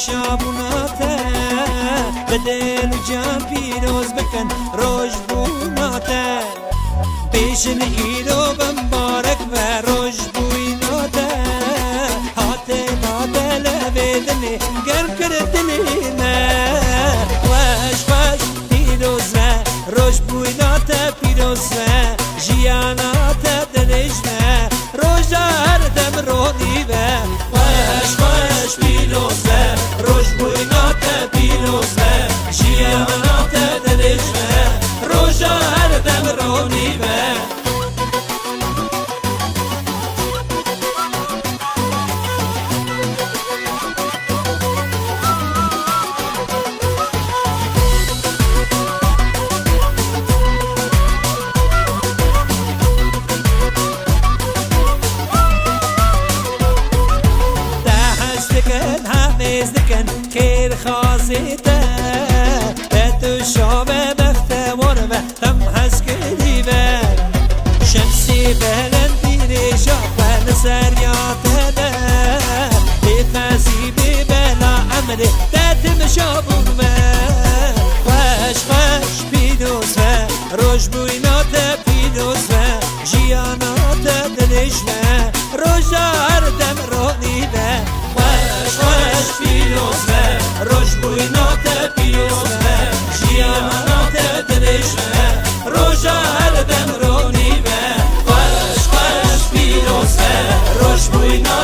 شابوناته به دل و جان پیروز بکن روش بوناته پیشن ایرو بمبارک و روش بویناته هاته داده لبه دلی گرم کردنی نه خوش خوش پیروز و روش بویناته پیروز و جیاناته دلش و روش هر دم رونی و خوش خوش پیروز و روش بویناته پیروز و جیاناته دلش و روش هر دم رونی و كير خازيته تاتو شابه بختوار و تم حس كديبه شمسي بهلن ديري شاقه نسرياته ده بفاسي ببلا عمري تاتم شابون و خوش خوش بيدوز و روش بويناته بيدوز و جياناته دلش و روشار دم روني و خوش خوش پیروز و روش بویناته پیروز و جیاناته دلش و روشا هر دم رونی و خوش خوش پیروز و روش بویناته